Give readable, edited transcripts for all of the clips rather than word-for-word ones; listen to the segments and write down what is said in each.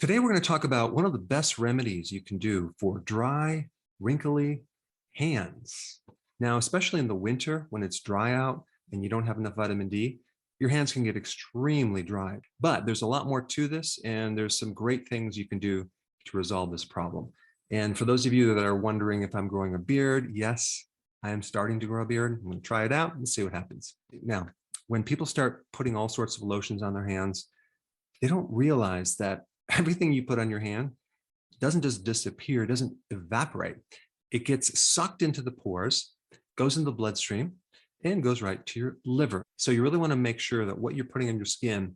Today, we're going to talk about one of the best remedies you can do for dry, wrinkly hands. Now, especially in the winter when it's dry out and you don't have enough vitamin D, your hands can get extremely dry. But there's a lot more to this, and there's some great things you can do to resolve this problem. And for those of you that are wondering if I'm growing a beard, yes, I am starting to grow a beard. I'm going to try it out and see what happens. Now, when people start putting all sorts of lotions on their hands, they don't realize that everything you put on your hand doesn't just disappear, it doesn't evaporate. It gets sucked into the pores, goes in the bloodstream, and goes right to your liver. So you really want to make sure that what you're putting on your skin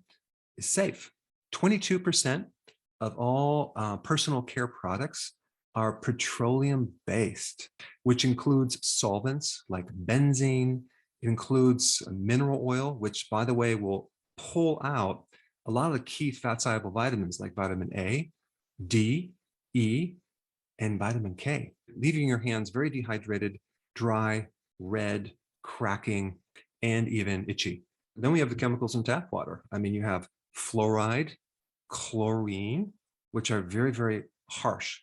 is safe. 22% of all personal care products are petroleum-based, which includes solvents like benzene. It includes mineral oil, which, by the way, will pull out a lot of the key fat-soluble vitamins like vitamin A, D, E, and vitamin K, leaving your hands very dehydrated, dry, red, cracking, and even itchy. Then we have the chemicals in tap water. I mean, you have fluoride, chlorine, which are very, very harsh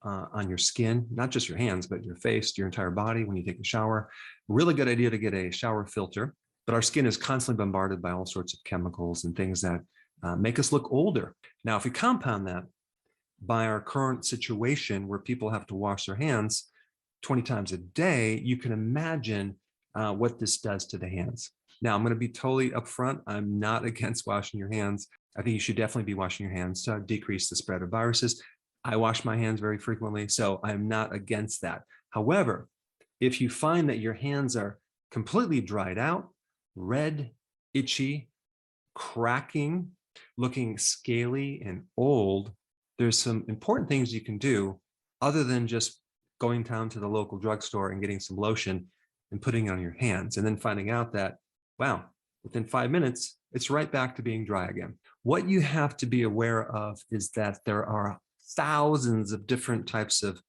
on your skin, not just your hands, but your face, your entire body when you take a shower. Really good idea to get a shower filter, but our skin is constantly bombarded by all sorts of chemicals and things that make us look older. Now, if we compound that by our current situation where people have to wash their hands 20 times a day, you can imagine what this does to the hands. Now, I'm going to be totally upfront. I'm not against washing your hands. I think you should definitely be washing your hands to decrease the spread of viruses. I wash my hands very frequently, so I'm not against that. However, if you find that your hands are completely dried out, red, itchy, cracking, looking scaly and old, there's some important things you can do other than just going down to the local drugstore and getting some lotion and putting it on your hands and then finding out that, wow, within 5 minutes, it's right back to being dry again. What you have to be aware of is that there are thousands of different types of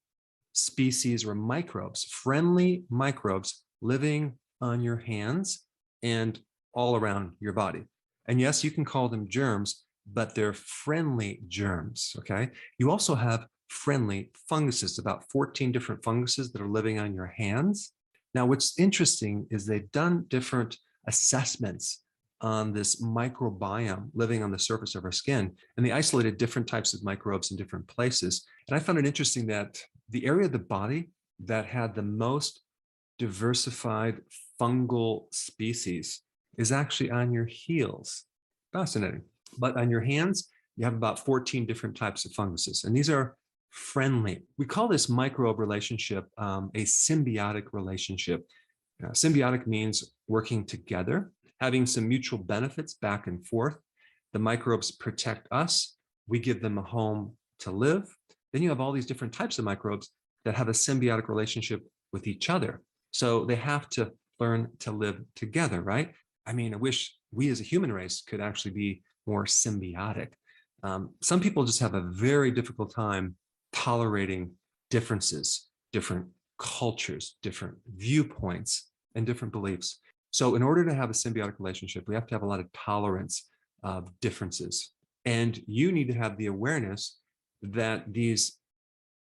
species or microbes, friendly microbes living on your hands and all around your body. And yes, you can call them germs, but they're friendly germs, okay? You also have friendly funguses, about 14 different funguses that are living on your hands. Now, what's interesting is they've done different assessments on this microbiome living on the surface of our skin, and they isolated different types of microbes in different places. And I found it interesting that the area of the body that had the most diversified fungal species is actually on your heels. Fascinating. But on your hands, you have about 14 different types of funguses, and these are friendly. We call this microbe relationship a symbiotic relationship. Symbiotic means working together, having some mutual benefits back and forth. The microbes protect us. We give them a home to live. Then you have all these different types of microbes that have a symbiotic relationship with each other. So they have to learn to live together, right? I mean, I wish we as a human race could actually be more symbiotic. Some people just have a very difficult time tolerating differences, different cultures, different viewpoints, and different beliefs. So in order to have a symbiotic relationship, we have to have a lot of tolerance of differences. And you need to have the awareness that these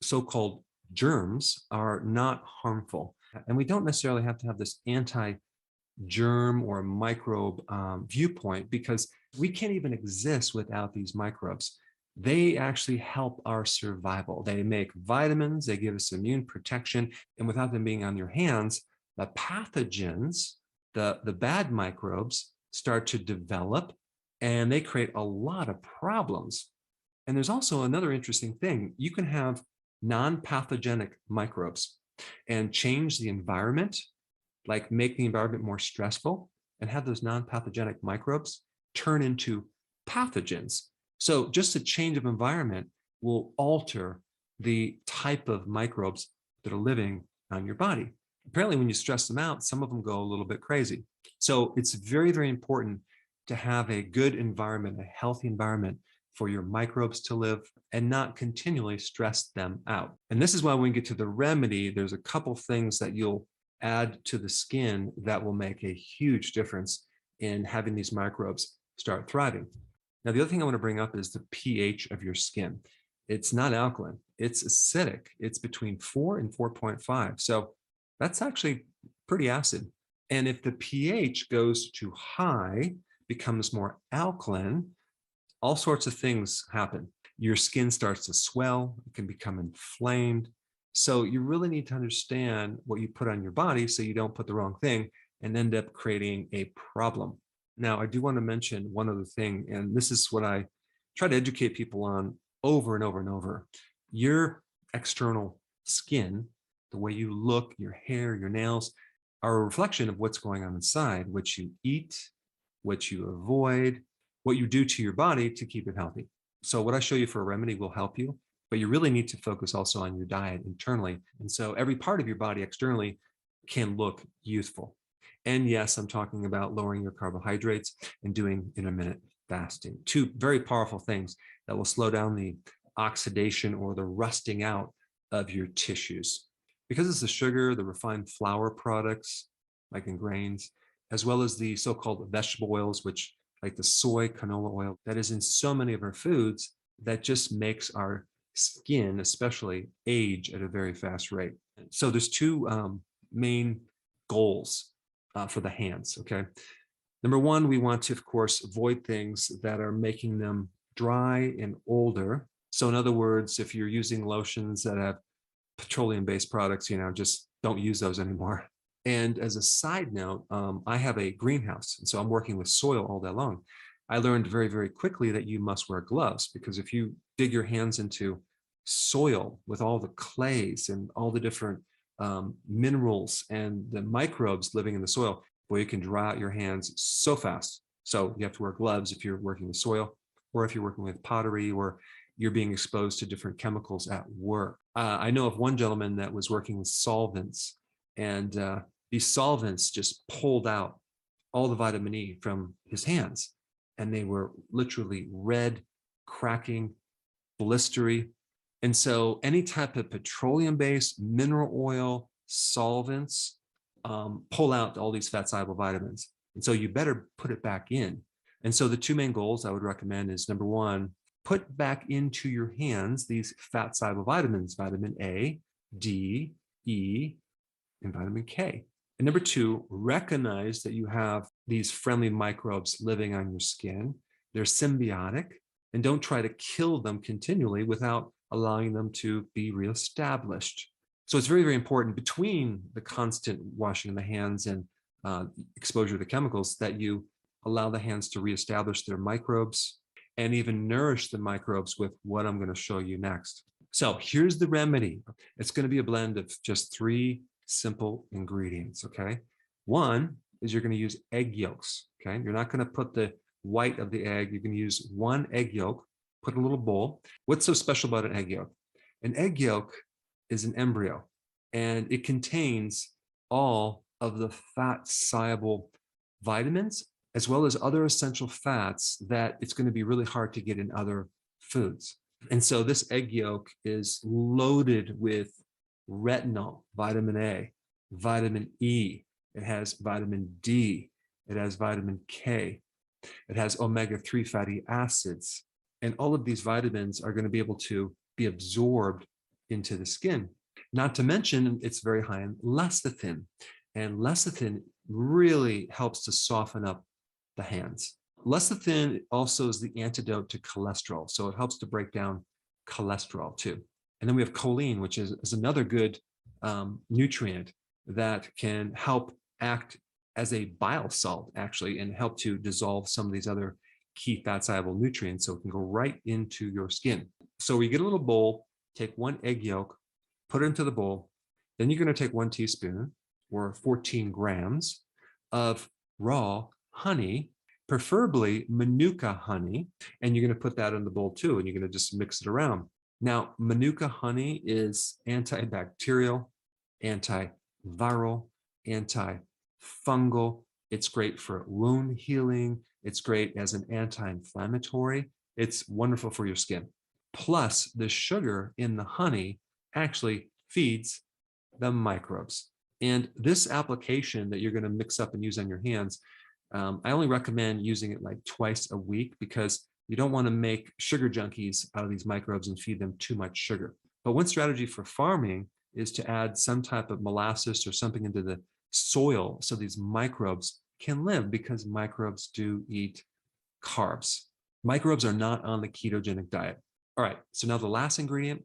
so-called germs are not harmful. And we don't necessarily have to have this anti-germ or microbe viewpoint, because we can't even exist without these microbes. They actually help our survival. They make vitamins, they give us immune protection, and without them being on your hands, the pathogens, the bad microbes start to develop, and they create a lot of problems. And there's also another interesting thing. You can have non-pathogenic microbes and change the environment, like make the environment more stressful, and have those non-pathogenic microbes turn into pathogens. So just a change of environment will alter the type of microbes that are living on your body. Apparently, when you stress them out, some of them go a little bit crazy. So it's very, very important to have a good environment, a healthy environment for your microbes to live and not continually stress them out. And this is why when we get to the remedy, there's a couple things that you'll add to the skin that will make a huge difference in having these microbes start thriving. Now, the other thing I want to bring up is the pH of your skin. It's not alkaline, it's acidic. It's between 4 and 4.5. So that's actually pretty acid. And if the pH goes too high, becomes more alkaline, all sorts of things happen. Your skin starts to swell, it can become inflamed. So you really need to understand what you put on your body so you don't put the wrong thing and end up creating a problem. Now, I do want to mention one other thing, and this is what I try to educate people on over and over and over. Your external skin, the way you look, your hair, your nails, are a reflection of what's going on inside, what you eat, what you avoid, what you do to your body to keep it healthy. So what I show you for a remedy will help you, but you really need to focus also on your diet internally. And so every part of your body externally can look youthful. And yes, I'm talking about lowering your carbohydrates and doing intermittent fasting. Two very powerful things that will slow down the oxidation or the rusting out of your tissues. Because it's the sugar, the refined flour products, like in grains, as well as the so-called vegetable oils, which like the soy, canola oil, that is in so many of our foods, that just makes our skin, especially, age at a very fast rate. So there's two main goals for the hands, okay? Number one, we want to, of course, avoid things that are making them dry and older. So in other words, if you're using lotions that have petroleum-based products, just don't use those anymore. And as a side note, I have a greenhouse, and so I'm working with soil all day long. I learned very, very quickly that you must wear gloves, because if you dig your hands into soil with all the clays and all the different minerals and the microbes living in the soil, boy, you can dry out your hands so fast. So you have to wear gloves if you're working with soil, or if you're working with pottery, or you're being exposed to different chemicals at work. I know of one gentleman that was working with solvents, and these solvents just pulled out all the vitamin E from his hands, and they were literally red, cracking, blistery. And so any type of petroleum-based mineral oil solvents pull out all these fat-soluble vitamins. And so you better put it back in. And so the two main goals I would recommend is, number one, put back into your hands these fat-soluble vitamins, vitamin A, D, E, and vitamin K. And number two, recognize that you have these friendly microbes living on your skin. They're symbiotic, and don't try to kill them continually without allowing them to be reestablished. So it's very, very important, between the constant washing of the hands and exposure to chemicals, that you allow the hands to reestablish their microbes and even nourish the microbes with what I'm going to show you next. So here's the remedy. It's going to be a blend of just 3 simple ingredients, okay? One is you're going to use egg yolks, okay? You're not going to put the white of the egg. You're going to use 1 egg yolk, put in a little bowl. What's so special about an egg yolk? An egg yolk is an embryo, and it contains all of the fat-soluble vitamins, as well as other essential fats that it's going to be really hard to get in other foods. And so this egg yolk is loaded with retinol, vitamin A, vitamin E, it has vitamin D, it has vitamin K, it has omega-3 fatty acids, and all of these vitamins are going to be able to be absorbed into the skin. Not to mention, it's very high in lecithin, and lecithin really helps to soften up the hands. Lecithin also is the antidote to cholesterol, so it helps to break down cholesterol too. And then we have choline, which is another good nutrient that can help act as a bile salt, actually, and help to dissolve some of these other key fat-soluble nutrients, so it can go right into your skin. So we get a little bowl, take 1 egg yolk, put it into the bowl. Then you're going to take 1 teaspoon, or 14 grams, of raw honey, preferably Manuka honey, and you're going to put that in the bowl too, and you're going to just mix it around. Now, Manuka honey is antibacterial, antiviral, antifungal. It's great for wound healing. It's great as an anti-inflammatory. It's wonderful for your skin. Plus, the sugar in the honey actually feeds the microbes. And this application that you're going to mix up and use on your hands, I only recommend using it like twice a week, because You don't want to make sugar junkies out of these microbes and feed them too much sugar. But one strategy for farming is to add some type of molasses or something into the soil so these microbes can live, because microbes do eat carbs. Microbes are not on the ketogenic diet. All right, so now the last ingredient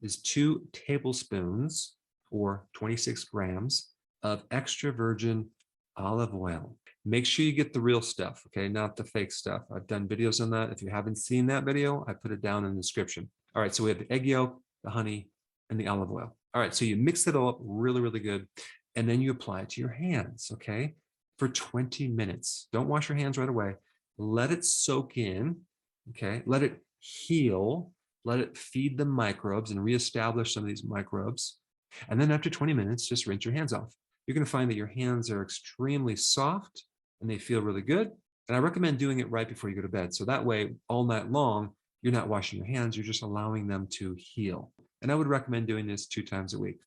is 2 tablespoons or 26 grams of extra virgin olive oil. Make sure you get the real stuff, okay? Not the fake stuff. I've done videos on that. If you haven't seen that video, I put it down in the description. All right, so we have the egg yolk, the honey, and the olive oil. All right, so you mix it all up really, really good, and then you apply it to your hands, okay? For 20 minutes. Don't wash your hands right away. Let it soak in, okay? Let it heal. Let it feed the microbes and reestablish some of these microbes. And then after 20 minutes, just rinse your hands off. You're going to find that your hands are extremely soft and they feel really good. And I recommend doing it right before you go to bed. So that way, all night long, you're not washing your hands, you're just allowing them to heal. And I would recommend doing this 2 times a week.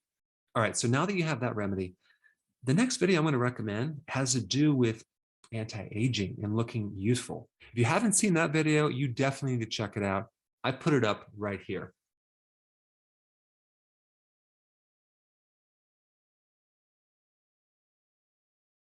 All right, so now that you have that remedy, the next video I'm going to recommend has to do with anti-aging and looking youthful. If you haven't seen that video, you definitely need to check it out. I put it up right here.